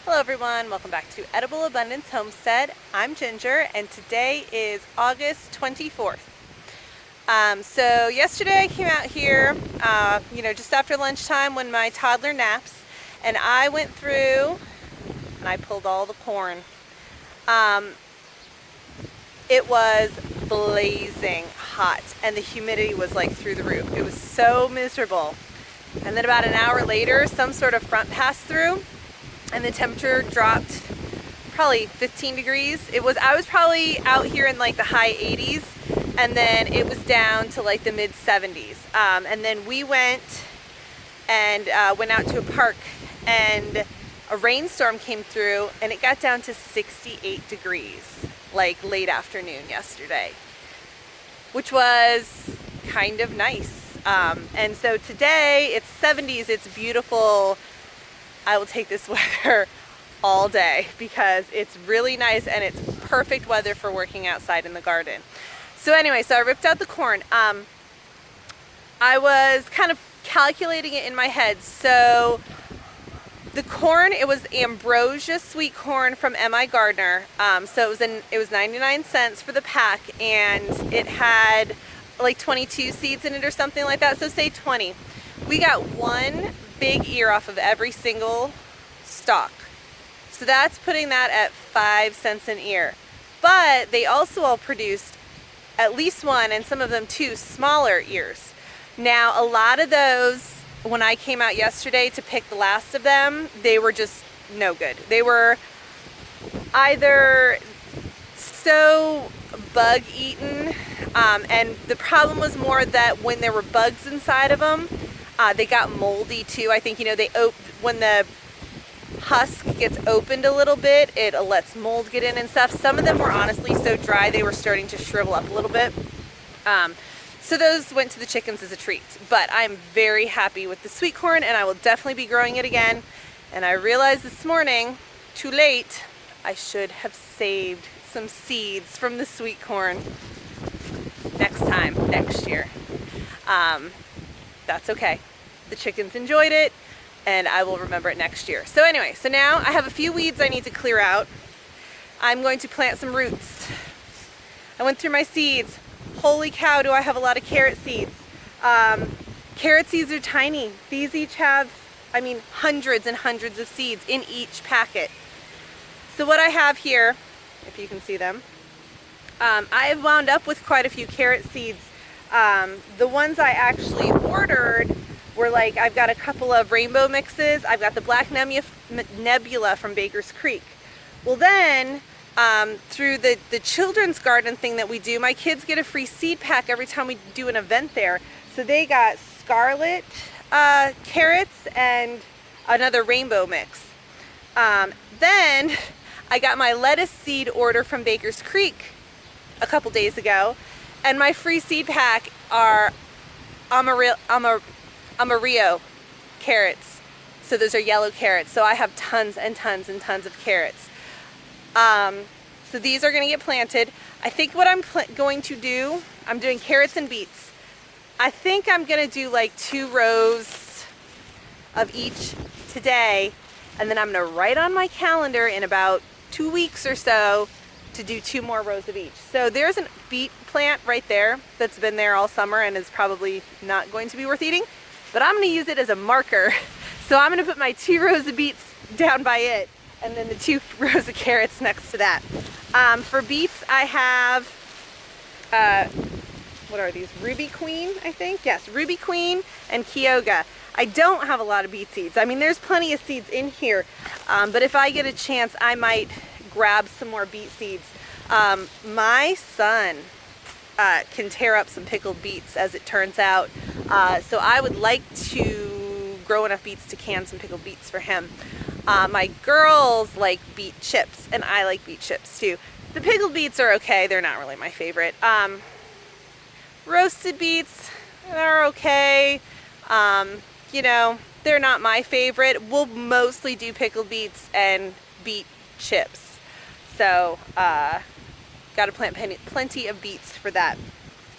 Hello everyone, welcome back to Edible Abundance Homestead. I'm Ginger and today is August 24th. So yesterday I came out here, just after lunchtime when my toddler naps, and I went through and I pulled all the corn. It was blazing hot and the humidity was like through the roof. It was so miserable. And then about an hour later, some sort of front passed through and the temperature dropped probably 15 degrees. I was probably out here in like the high 80s, and then it was down to like the mid 70s. And then we went out to a park, and a rainstorm came through and it got down to 68 degrees like late afternoon yesterday, which was kind of nice. And so today it's 70s, it's beautiful. I will take this weather all day because it's really nice and it's perfect weather for working outside in the garden. So anyway, so I ripped out the corn. I was kind of calculating it in my head. So the corn, it was ambrosia sweet corn from M.I. Gardner. So it was 99 cents for the pack, and it had like 22 seeds in it or something like that. So say 20. We got one big ear off of every single stalk. So that's putting that at 5 cents an ear. But they also all produced at least one, and some of them two, smaller ears. Now, a lot of those, when I came out yesterday to pick the last of them, they were just no good. They were either so bug eaten, and the problem was more that when there were bugs inside of them, they got moldy too. I think, when the husk gets opened a little bit, it lets mold get in and stuff. Some of them were honestly so dry they were starting to shrivel up a little bit. So those went to the chickens as a treat. But I'm very happy with the sweet corn, and I will definitely be growing it again. And I realized this morning, too late, I should have saved some seeds from the sweet corn next year. That's okay. The chickens enjoyed it, and I will remember it next year. So anyway, so now I have a few weeds I need to clear out. I'm going to plant some roots. I went through my seeds. Holy cow, do I have a lot of carrot seeds. Carrot seeds are tiny. These each have, hundreds and hundreds of seeds in each packet. So what I have here, if you can see them, I have wound up with quite a few carrot seeds. The ones I actually ordered were like, I've got a couple of rainbow mixes. I've got the Black Nebula from Baker's Creek. Well then, through the children's garden thing that we do, my kids get a free seed pack every time we do an event there. So they got scarlet carrots and another rainbow mix. Then I got my lettuce seed order from Baker's Creek a couple days ago, and my free seed pack are Amarillo carrots. So those are yellow carrots. So I have tons and tons and tons of carrots. So these are going to get planted. I think what I'm going to do, I'm doing carrots and beets. I think I'm going to do like 2 rows of each today, and then I'm going to write on my calendar in about 2 weeks or so to do 2 more rows of each. So there's a beet plant right there that's been there all summer and is probably not going to be worth eating, but I'm going to use it as a marker. So I'm going to put my 2 rows of beets down by it, and then the 2 rows of carrots next to that. For beets, I have, what are these? Ruby Queen, I think? Yes, Ruby Queen and Kyoga. I don't have a lot of beet seeds. There's plenty of seeds in here, but if I get a chance, I might grab some more beet seeds. My son can tear up some pickled beets, as it turns out. So I would like to grow enough beets to can some pickled beets for him. My girls like beet chips, and I like beet chips too. The pickled beets are okay. They're not really my favorite. Roasted beets, they're okay. They're not my favorite. We'll mostly do pickled beets and beet chips. So, got to plant plenty of beets for that.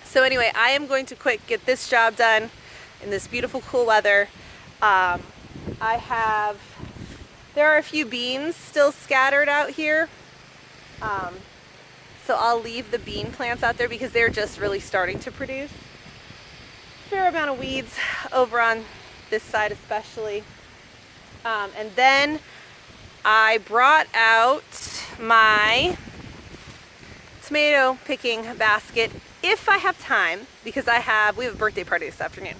So anyway, I am going to get this job done in this beautiful cool weather. I have There are a few beans still scattered out here. So I'll leave the bean plants out there because they're just really starting to produce. Fair amount of weeds over on this side especially. And then I brought out my tomato picking basket if I have time, because we have a birthday party this afternoon.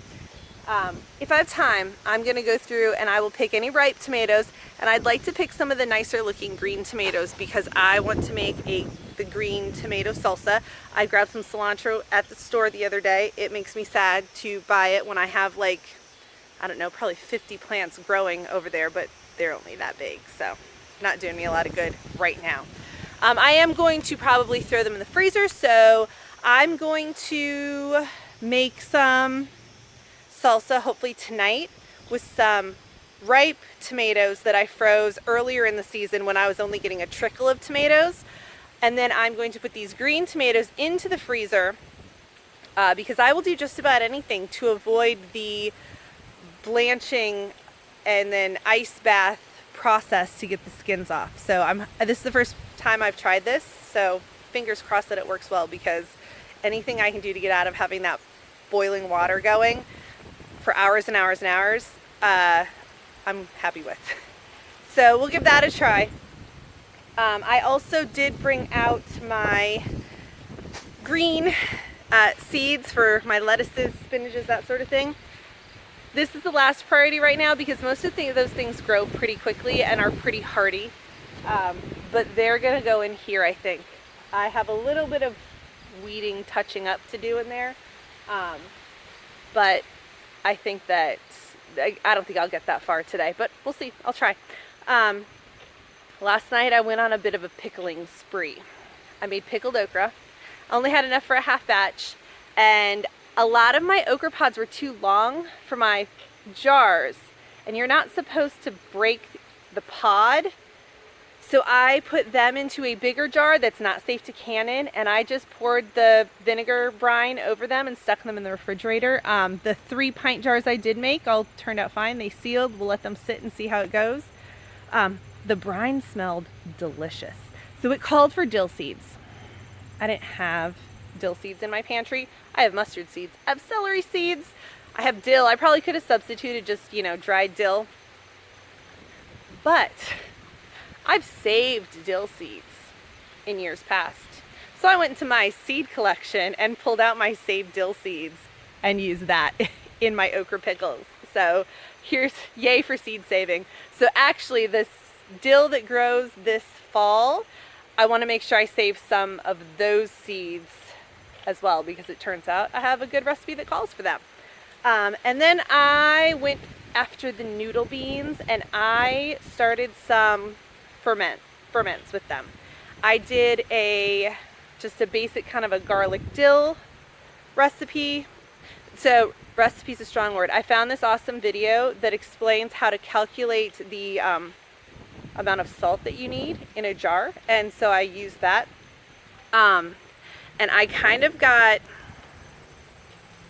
If I have time, I'm gonna go through and I will pick any ripe tomatoes, and I'd like to pick some of the nicer looking green tomatoes because I want to make the green tomato salsa. I grabbed some cilantro at the store the other day. It makes me sad to buy it when I have, like, I don't know, probably 50 plants growing over there, but they're only that big, so not doing me a lot of good right now. I am going to probably throw them in the freezer, so I'm going to make some salsa hopefully tonight with some ripe tomatoes that I froze earlier in the season when I was only getting a trickle of tomatoes. And then I'm going to put these green tomatoes into the freezer because I will do just about anything to avoid the blanching and then ice bath process to get the skins off. So this is the first time I've tried this, so fingers crossed that it works well, because anything I can do to get out of having that boiling water going for hours and hours and hours, I'm happy with. So we'll give that a try. I also did bring out my green seeds for my lettuces, spinaches, that sort of thing. This is the last priority right now because most of those things grow pretty quickly and are pretty hardy. But they're gonna go in here, I think. I have a little bit of weeding, touching up to do in there. But I think that, I don't think I'll get that far today, but we'll see, I'll try. Last night I went on a bit of a pickling spree. I made pickled okra. I only had enough for a half batch, and a lot of my okra pods were too long for my jars, and you're not supposed to break the pod. So I put them into a bigger jar that's not safe to can in, and I just poured the vinegar brine over them and stuck them in the refrigerator. The 3-pint jars I did make all turned out fine. They sealed. We'll let them sit and see how it goes. The brine smelled delicious. So it called for dill seeds. I didn't have dill seeds in my pantry. I have mustard seeds. I have celery seeds. I have dill. I probably could have substituted just, dried dill. But I've saved dill seeds in years past. So I went into my seed collection and pulled out my saved dill seeds and used that in my okra pickles. So here's yay for seed saving. So actually this dill that grows this fall, I want to make sure I save some of those seeds as well, because it turns out I have a good recipe that calls for them. And then I went after the noodle beans and I started some ferments with them. I did just a basic kind of a garlic dill recipe. So recipe's a strong word. I found this awesome video that explains how to calculate the amount of salt that you need in a jar, and so I used that. And I kind of got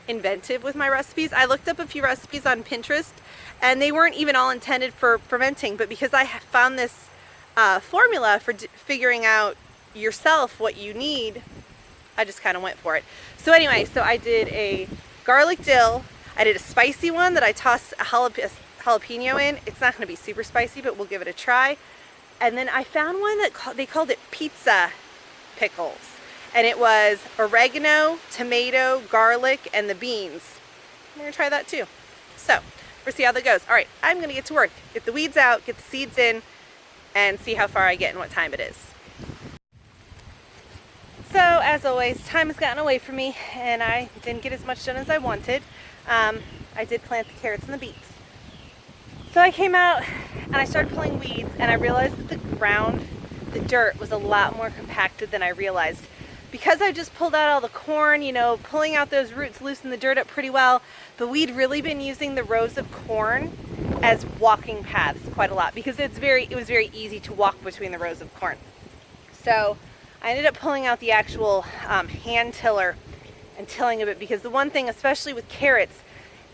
inventive with my recipes. I looked up a few recipes on Pinterest and they weren't even all intended for fermenting, but because I found this formula for figuring out yourself what you need, I just kind of went for it. So anyway, so I did a garlic dill. I did a spicy one that I tossed a jalapeno in. It's not going to be super spicy, but we'll give it a try. And then I found one that they called it pizza pickles. And it was oregano, tomato, garlic, and the beans. I'm going to try that too. So we'll see how that goes. All right, I'm going to get to work. Get the weeds out, get the seeds in, and see how far I get and what time it is. So as always, time has gotten away from me and I didn't get as much done as I wanted. I did plant the carrots and the beets. So I came out and I started pulling weeds and I realized that the dirt was a lot more compacted than I realized. Because I just pulled out all the corn, pulling out those roots loosened the dirt up pretty well, but we'd really been using the rows of corn as walking paths quite a lot because it was very easy to walk between the rows of corn. So I ended up pulling out the actual hand tiller and tilling a bit, because the one thing, especially with carrots,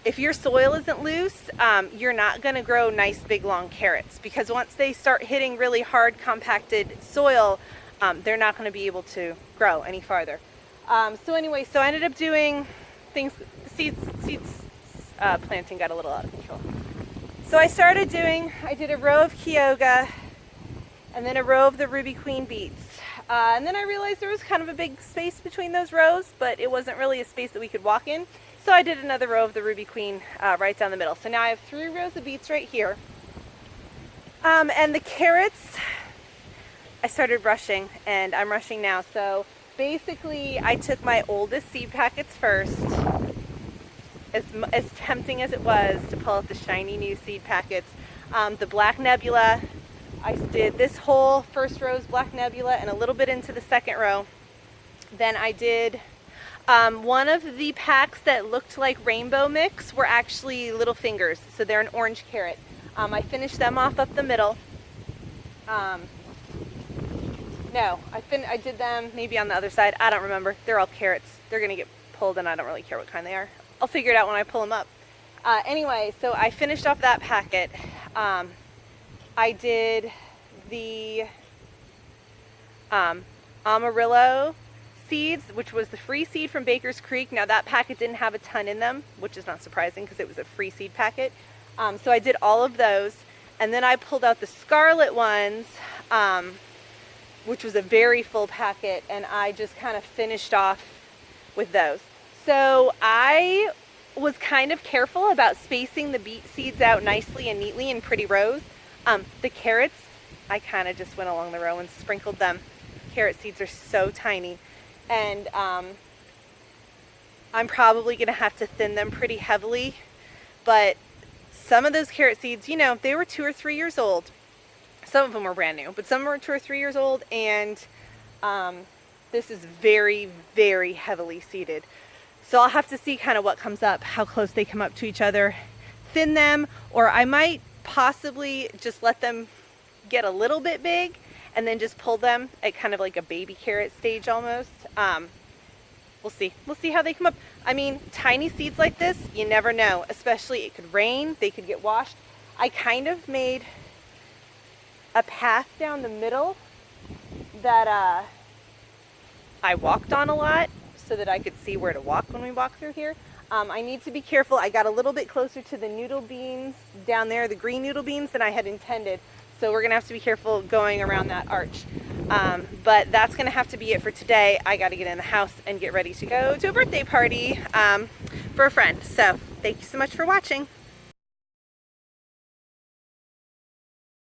if your soil isn't loose, you're not going to grow nice big long carrots, because once they start hitting really hard compacted soil, they're not going to be able to grow any farther. So anyway, so I ended up doing things, seeds planting got a little out of control. So I did a row of Kyoga and then a row of the Ruby Queen beets. And then I realized there was kind of a big space between those rows, but it wasn't really a space that we could walk in. So I did another row of the Ruby Queen right down the middle. So now I have 3 rows of beets right here. And the carrots, I started rushing, and I'm rushing now. So basically, I took my oldest seed packets first. As tempting as it was to pull out the shiny new seed packets, the Black Nebula, I did this whole first row's Black Nebula and a little bit into the second row. Then I did one of the packs that looked like rainbow mix were actually Little Fingers, so they're an orange carrot. I finished them off up the middle. No, I did them maybe on the other side. I don't remember. They're all carrots. They're gonna get pulled, and I don't really care what kind they are. I'll figure it out when I pull them up. Anyway, so I finished off that packet. I did the Amarillo seeds, which was the free seed from Baker's Creek. Now that packet didn't have a ton in them, which is not surprising because it was a free seed packet. So I did all of those, and then I pulled out the Scarlet ones, which was a very full packet, and I just kind of finished off with those. So I was kind of careful about spacing the beet seeds out nicely and neatly in pretty rows. The carrots, I kind of just went along the row and sprinkled them. Carrot seeds are so tiny, and I'm probably going to have to thin them pretty heavily, but some of those carrot seeds, you know, they were 2 or 3 years old. Some of them were brand new, but some were 2 or 3 years old, and this is very, very heavily seeded. So I'll have to see kind of what comes up, how close they come up to each other, thin them, or I might possibly just let them get a little bit big and then just pull them at kind of like a baby carrot stage almost. We'll see. We'll see how they come up. I mean, tiny seeds like this, you never know, especially it could rain, they could get washed. I kind of made a path down the middle that I walked on a lot, so that I could see where to walk when we walk through here. I need to be careful. I got a little bit closer to the noodle beans down there, the green noodle beans, than I had intended. So we're gonna have to be careful going around that arch. But that's gonna have to be it for today. I gotta get in the house and get ready to go to a birthday party for a friend. So thank you so much for watching.